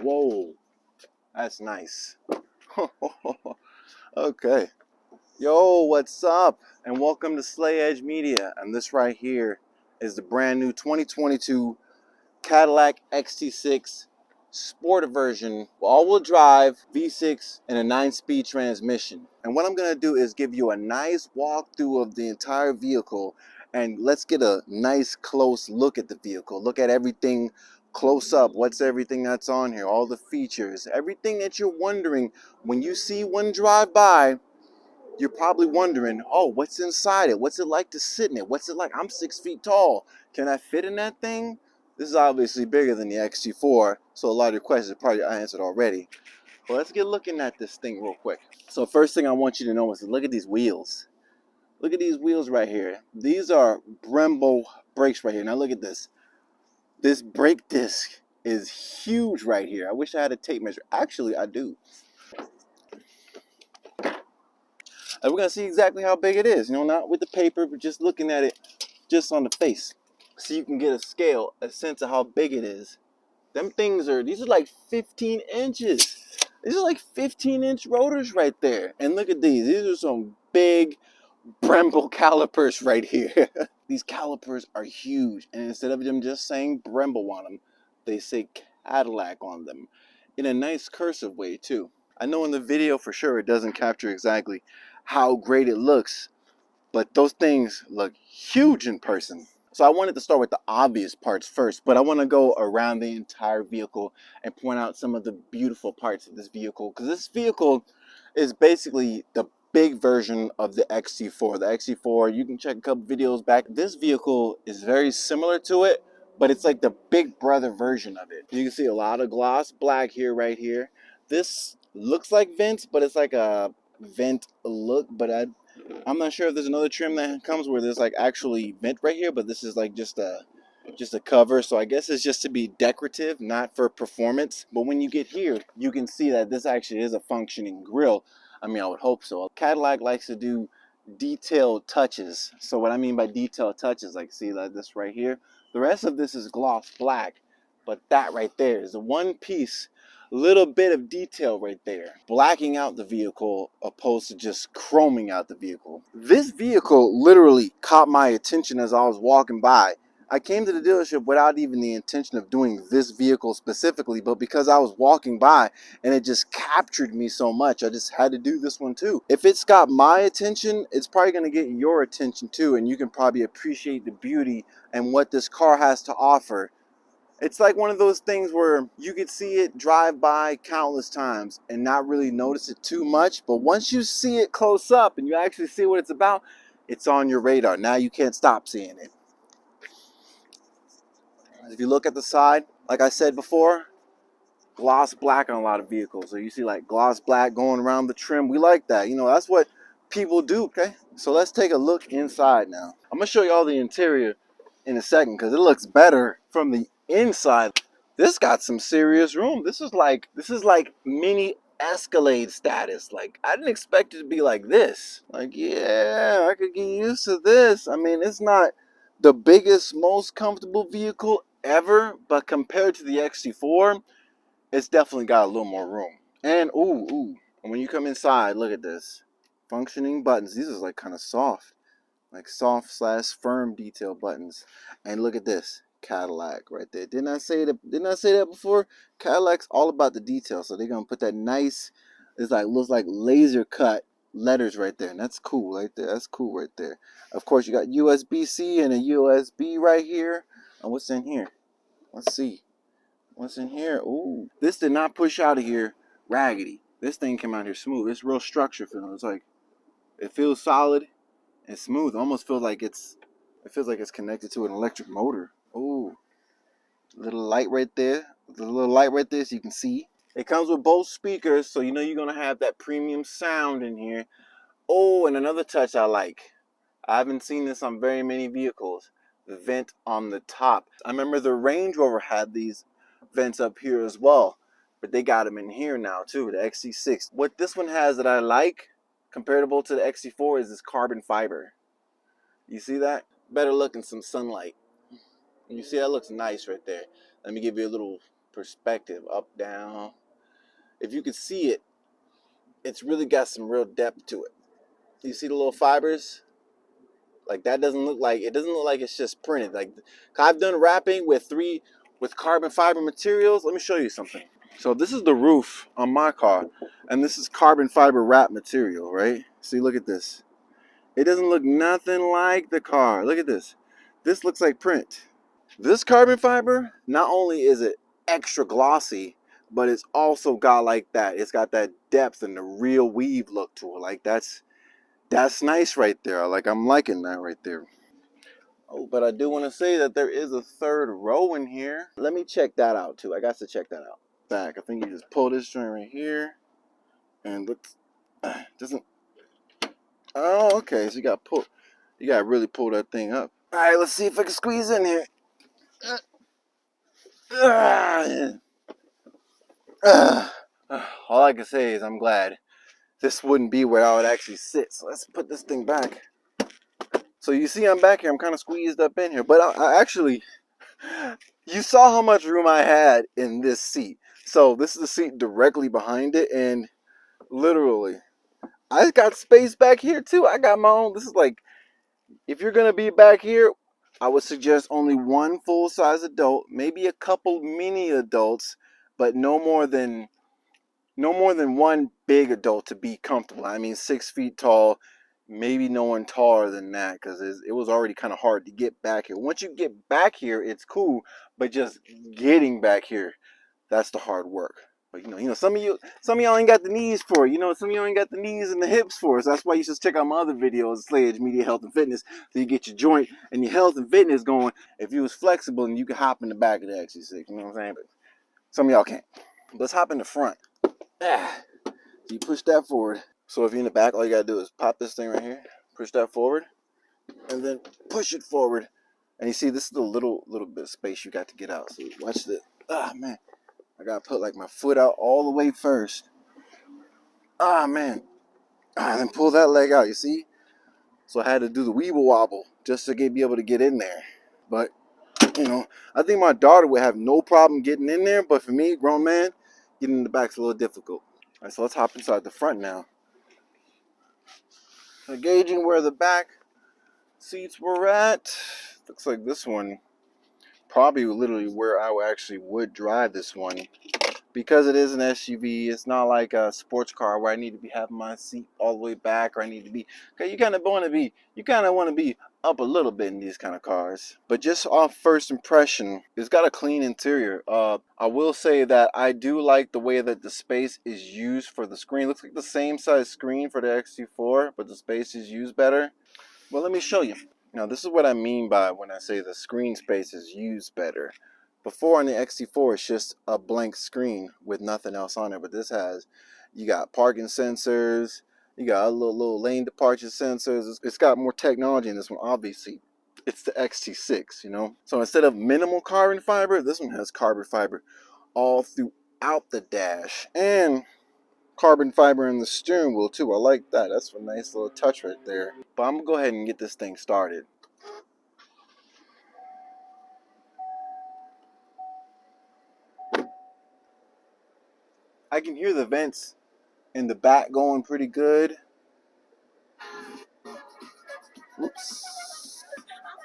Whoa, that's nice. Okay. Yo, what's up? And welcome to Slay Edge Media. And this right here is the brand new 2022 Cadillac XT6 Sport version, all-wheel drive, V6, and a 9-speed transmission. And what I'm going to do is give you a nice walkthrough of the entire vehicle, and let's get a nice close look at the vehicle. Look at everything close up. What's everything that's on here? All the features, everything that you're wondering when you see one drive by. You're probably wondering, oh, what's inside it? What's it like to sit in it? What's it like? I'm 6 feet tall. Can I fit in that thing? This is obviously bigger than the XT4, so a lot of your questions are probably answered already. But let's get looking at this thing real quick. So first thing I want you to know is to look at these wheels. Look at these wheels right here. These are Brembo brakes right here. Now look at this. This brake disc is huge right here. I wish I had a tape measure. Actually, I do. And we're going to see exactly how big it is. You know, not with the paper, but just looking at it just on the face. So you can get a scale, a sense of how big it is. Them things are, these are like 15 inches. These are like 15-inch rotors right there. And look at these. These are some big Brembo calipers right here. These calipers are huge. And instead of them just saying Brembo on them, they say Cadillac on them. In a nice cursive way, too. I know in the video for sure it doesn't capture exactly how great it looks, but those things look huge in person. So I wanted to start with the obvious parts first, but I want to go around the entire vehicle and point out some of the beautiful parts of this vehicle, because this vehicle is basically the big version of the XT4. The XT4, you can check a couple videos back. This vehicle is very similar to it, but it's like the big brother version of it. You can see a lot of gloss black here, right here. This looks like vents, but it's like a vent look, but I'm not sure if there's another trim that comes where there's like actually vent right here, but this is like just a cover. So I guess it's just to be decorative, not for performance. But when you get here, you can see that this actually is a functioning grille. I mean, I would hope so. Cadillac likes to do detailed touches. So what I mean by detailed touches, like see like this right here. The rest of this is gloss black, but that right there is the one piece, little bit of detail right there, blacking out the vehicle opposed to just chroming out the vehicle. This vehicle literally caught my attention as I was walking by. I came to the dealership without even the intention of doing this vehicle specifically, but because I was walking by and it just captured me so much, I just had to do this one too. If it's got my attention, it's probably going to get your attention too, and you can probably appreciate the beauty and what this car has to offer. It's like one of those things where you could see it drive by countless times and not really notice it too much. But once you see it close up and you actually see what it's about, it's on your radar. Now you can't stop seeing it. If you look at the side, like I said before, gloss black on a lot of vehicles. So you see like gloss black going around the trim. We like that. You know, that's what people do, okay? So let's take a look inside now. I'm going to show you all the interior in a second because it looks better from the inside. This got some serious room. This is like mini Escalade status. Like I didn't expect it to be like this. Like, yeah, I could get used to this. I mean, it's not the biggest, most comfortable vehicle ever, but compared to the XT4, it's definitely got a little more room. And ooh, when you come inside, look at this. Functioning buttons. These are like kind of soft. Like soft / firm detail buttons. And look at this. Cadillac right there. Didn't I say that before? Cadillac's all about the detail. So they're gonna put that nice, it's like looks like laser cut letters right there. And that's cool right there. That's cool right there. Of course you got USB-C and a USB right here. And what's in here? Let's see. What's in here? Ooh. This did not push out of here raggedy. This thing came out here smooth. It's real structure feeling. It's like it feels solid and smooth. It almost feels like it's connected to an electric motor. Ooh. Little light right there. The little light right there so you can see. It comes with both speakers, so you know you're gonna have that premium sound in here. Oh, and another touch I like. I haven't seen this on very many vehicles. The vent on the top. I remember the Range Rover had these vents up here as well, but they got them in here now too, the XT6. What this one has that I like, comparable to the XT4, is this carbon fiber. You see that? Better look in some sunlight. You see that looks nice right there. Let me give you a little perspective, up, down. If you could see it, it's really got some real depth to it. You see the little fibers? Like that doesn't look like, it doesn't look like it's just printed. Like I've done wrapping with carbon fiber materials. Let me show you something. So this is the roof on my car, and this is carbon fiber wrap material, right? See, look at this. It doesn't look nothing like the car. Look at this. This looks like print. This carbon fiber, not only is it extra glossy, but it's also got like that. It's got that depth and the real weave look to it. Like that's nice right there. Like I'm liking that right there. Oh, but I do want to say that there is a third row in here. Let me check that out too. I got to check that out. Back. I think you just pull this string right here, and looks doesn't. Oh, okay. So you got pull. You got to really pull that thing up. All right. Let's see if I can squeeze in here. All I can say is I'm glad this wouldn't be where I would actually sit. So let's put this thing back. So you see I'm back here. I'm kind of squeezed up in here. But I actually, you saw how much room I had in this seat. So this is the seat directly behind it. And literally, I got space back here too. I got my own. This is like, if you're going to be back here, I would suggest only one full-size adult. Maybe a couple mini adults. But no more than one big adult to be comfortable. I mean, 6 feet tall, maybe no one taller than that, because it was already kind of hard to get back here. Once you get back here, it's cool, but just getting back here, that's the hard work. But some of y'all ain't got the knees for it. Some of y'all ain't got the knees and the hips for it. So that's why you should check out my other videos, Slayage Media Health and Fitness, so you get your joint and your health and fitness going. If you was flexible, and you could hop in the back of the XT6, you know what I'm saying? But some of y'all can't. Let's hop in the front. So you push that forward. So if you're in the back, all you gotta do is pop this thing right here, push that forward, and then push it forward. And you see, this is the little bit of space you got to get out. So watch this. Ah, man, I gotta put like my foot out all the way first. Ah, man, and then pull that leg out. You see? So I had to do the weeble wobble just to be able to get in there. But I think my daughter would have no problem getting in there. But for me, grown man, getting in the back's a little difficult. All right, so let's hop inside the front now. So gauging where the back seats were at, looks like this one probably literally where I actually would drive this one, because it is an SUV. It's not like a sports car where I need to be having my seat all the way back, or I need to be, okay, you kind of want to be up a little bit in these kind of cars. But just off first impression, it's got a clean interior. I will say that I do like the way that the space is used for the screen. It looks like the same size screen for the XT4, but the space is used better. Well, let me show you. Now, this is what I mean by when I say the screen space is used better. Before on the XT4, it's just a blank screen with nothing else on it. But this you got parking sensors, you got a little lane departure sensors. It's got more technology in this one, obviously. It's the XT6, So instead of minimal carbon fiber, this one has carbon fiber all throughout the dash. And carbon fiber in the steering wheel too. I like that. That's a nice little touch right there. But I'm gonna go ahead and get this thing started. I can hear the vents in the back going pretty good. Oops.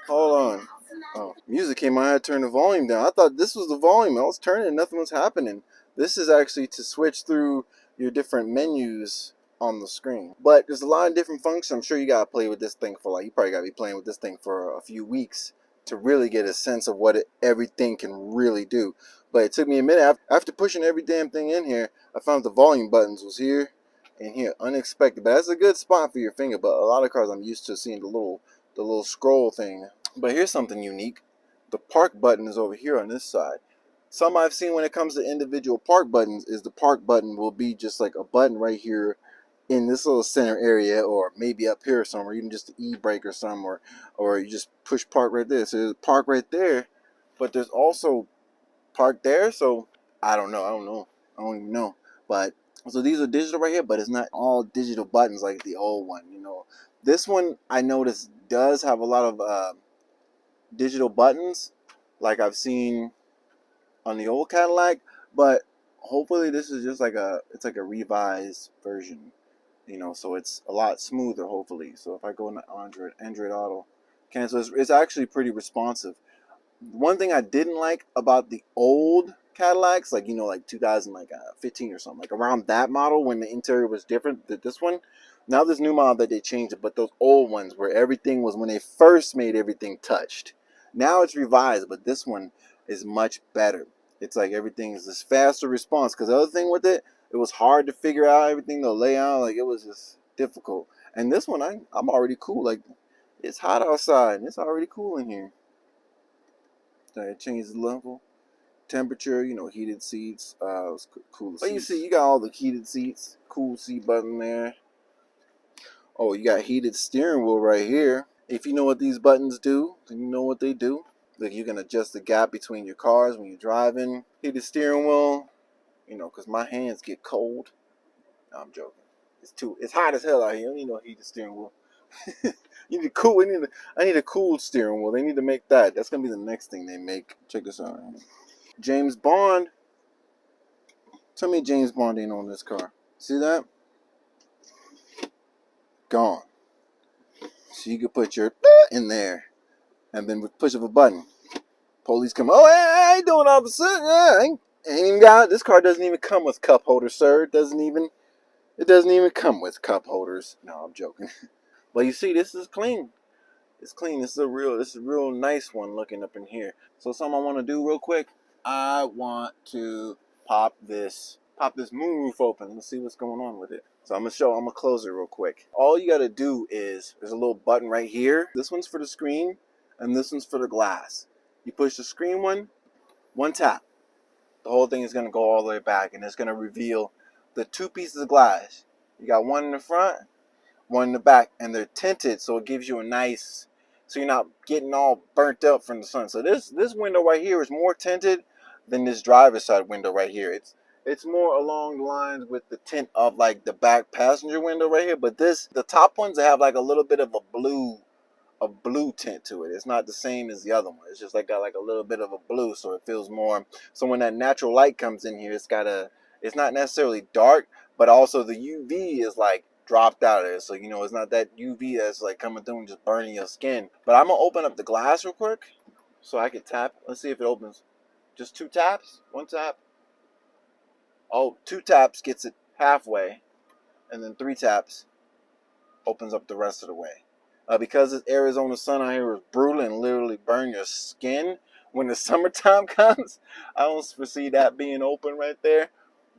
Hold on. Oh, music came on. I had to turn the volume down. I thought this was the volume. I was turning and nothing was happening. This is actually to switch through your different menus on the screen. But there's a lot of different functions. I'm sure you gotta play with this thing for you probably gotta be playing with this thing for a few weeks to really get a sense of what everything can really do. But it took me a minute. After pushing every damn thing in here, I found the volume buttons was here and here. Unexpected. But that's a good spot for your finger. But a lot of cars I'm used to seeing the little scroll thing. But here's something unique. The park button is over here on this side. Some I've seen when it comes to individual park buttons is the park button will be just like a button right here in this little center area, or maybe up here somewhere, even just the e-brake or something, or you just push park right there. So there's park right there, but there's also park there. So I don't even know. But so these are digital right here, but it's not all digital buttons like the old one. This one I noticed does have a lot of digital buttons. Like I've seen on the old Cadillac, but hopefully this is just like it's like a revised version, you know, so it's a lot smoother hopefully. So if I go into Android Auto, cancel, it's actually pretty responsive. One thing I didn't like about the old Cadillacs, like, you know, like 2015 or something, like around that model when the interior was different than this one. Now this new model that they changed it, but those old ones where everything was, when they first made everything touched. Now it's revised, but this one is much better. It's like everything is this faster response. Because the other thing with it, it was hard to figure out everything, the layout, like it was just difficult. And this one, I'm already cool. Like, it's hot outside and it's already cool in here. So it changes the level, temperature, you know, heated seats, cool seats. But you see, you got all the heated seats, cool seat button there. Oh, you got heated steering wheel right here. If you know what these buttons do, then you know what they do. Like, you can adjust the gap between your cars when you're driving. Heated steering wheel, you know, because my hands get cold. No, I'm joking. It's hot as hell out here. You know, heated steering wheel. You need cool. I need a cool steering wheel. They need to make that. That's gonna be the next thing they make. Check this out. James Bond. Tell me James Bond ain't on this car. See that? Gone. So you could put your in there, and then with push of a button, police come. Oh, hey, I ain't doing opposite. Yeah, ain't even got. This car doesn't even come with cup holders, sir. It doesn't even come with cup holders. No, I'm joking. But you see, this is clean. It's clean. This is a real nice one looking up in here. So something I want to do real quick. I want to pop this moonroof open. Let's see what's going on with it. So I'm gonna close it real quick. All you gotta do is, there's a little button right here. This one's for the screen and this one's for the glass. You push the screen one tap. The whole thing is gonna go all the way back and it's gonna reveal the two pieces of glass. You got one in the front, one in the back, and they're tinted, so it gives you a nice, so you're not getting all burnt up from the sun. So this window right here is more tinted than this driver's side window right here. It's more along the lines with the tint of like the back passenger window right here, but the top ones have like a little bit of a blue tint to it. It's not the same as the other one. It's just like got like a little bit of a blue, so it feels more. So when that natural light comes in here, it's not necessarily dark, but also the UV is like dropped out of it. So, you know, it's not that UV that's like coming through and just burning your skin. But I'm gonna open up the glass real quick so I can tap. Let's see if it opens. Just two taps, one tap. Oh, two taps gets it halfway, and then three taps opens up the rest of the way. Because this Arizona sun out here is brutal and literally burn your skin when the summertime comes, I don't foresee that being open right there.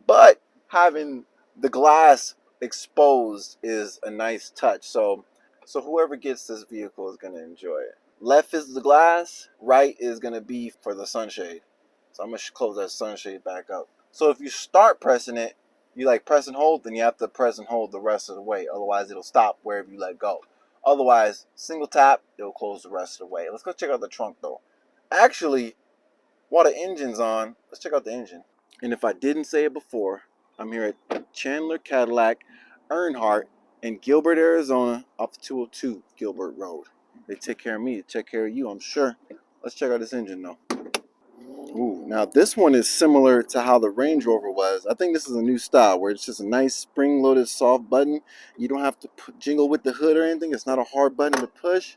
But having the glass exposed is a nice touch. So whoever gets this vehicle is going to enjoy it. Left is the glass, right is going to be for the sunshade. So I'm going to close that sunshade back up. So if you start pressing it, you like press and hold, then you have to press and hold the rest of the way. Otherwise, it'll stop wherever you let go. Otherwise, single tap, it'll close the rest of the way. Let's go check out the trunk, though. Actually, while the engine's on, let's check out the engine. And if I didn't say it before, I'm here at Chandler Cadillac, Earnhardt, in Gilbert, Arizona, off 202 Gilbert Road. They take care of me, they take care of you, I'm sure. Let's check out this engine, though. Ooh, now this one is similar to how the Range Rover was. I think this is a new style where it's just a nice spring-loaded soft button. You don't have to jingle with the hood or anything. It's not a hard button to push.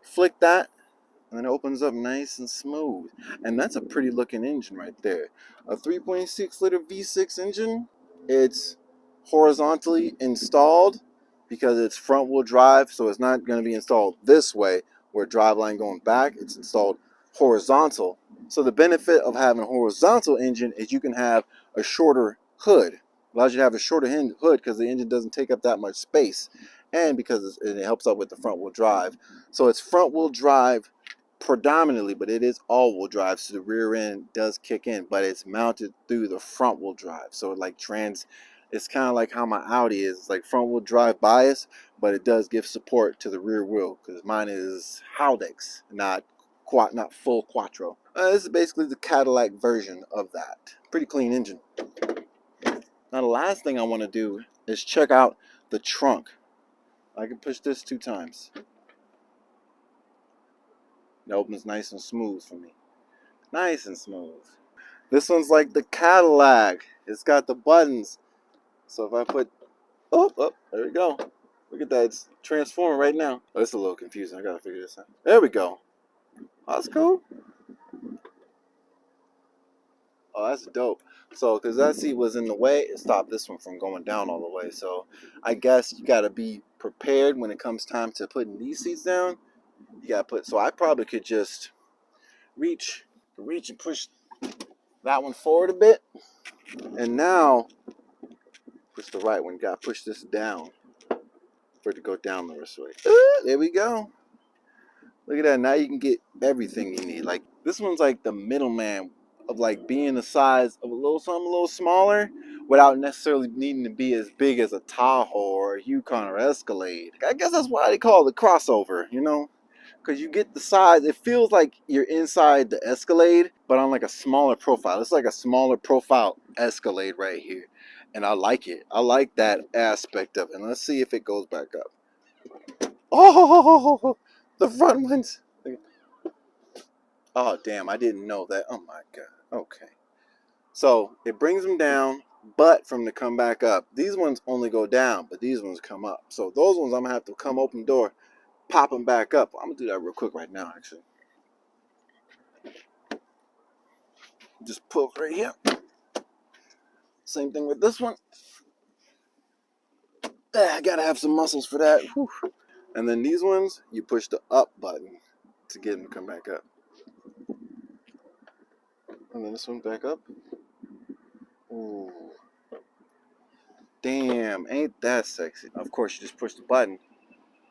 Flick that, and then it opens up nice and smooth. And that's a pretty looking engine right there. A 3.6 liter V6 engine. It's horizontally installed because it's front wheel drive, so it's not going to be installed this way where driveline going back. It's installed horizontal. So the benefit of having a horizontal engine is you can have a shorter hood. Allows you to have a shorter hood because the engine doesn't take up that much space, and because it helps out with the front wheel drive. So it's front wheel drive predominantly, but it is all-wheel drive, so the rear end does kick in, but it's mounted through the front wheel drive. So like it's kind of like how my Audi is. It's like front wheel drive bias, but it does give support to the rear wheel because mine is Haldex, not full quattro. This is basically the Cadillac version of that. Pretty clean engine. Now the last thing I want to do is check out the trunk. I can push this 2 times. It opens nice and smooth for me. Nice and smooth. This one's like the Cadillac. It's got the buttons. So if I put, oh, there we go. Look at that, it's transforming right now. Oh, it's a little confusing. I gotta figure this out. There we go. Oh, that's cool. Oh, that's dope. So, because that seat was in the way, it stopped this one from going down all the way. So, I guess you got to be prepared when it comes time to putting these seats down. You got to put, so I probably could just reach and push that one forward a bit. And now, push the right one. You got to push this down for it to go down the rest of the way. There we go. Look at that. Now you can get everything you need. Like, this one's like the middleman of like being the size of a little something a little smaller without necessarily needing to be as big as a Tahoe or a Yukon or Escalade. I guess that's why they call it a crossover, you know? Because you get the size, it feels like you're inside the Escalade, but on like a smaller profile. It's like a smaller profile Escalade right here. And I like it. I like that aspect of it. And let's see if it goes back up. Oh, the front ones. Oh, damn, I didn't know that. Oh, my God. Okay. So it brings them down, but from to come back up. These ones only go down, but these ones come up. So those ones I'm going to have to come open the door, pop them back up. I'm going to do that real quick right now, actually. Just pull right here. Same thing with this one. I got to have some muscles for that. Whew. And then these ones, you push the up button to get them to come back up. And then this one back up. Ooh. Damn, ain't that sexy. Of course, you just push the button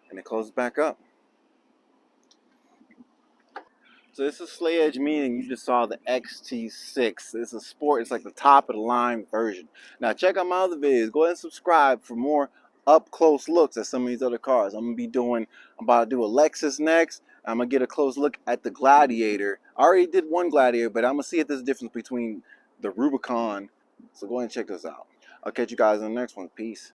and it closes back up. So this is Slay Edge meaning you just saw the XT6. It's a sport. It's like the top of the line version. Now check out my other videos. Go ahead and subscribe for more up close looks at some of these other cars. I'm about to do a Lexus next. I'm gonna get a close look at the Gladiator. I already did one Gladiator, but I'm gonna see if there's a difference between the Rubicon. So go ahead and check this out. I'll catch you guys in the next one. Peace.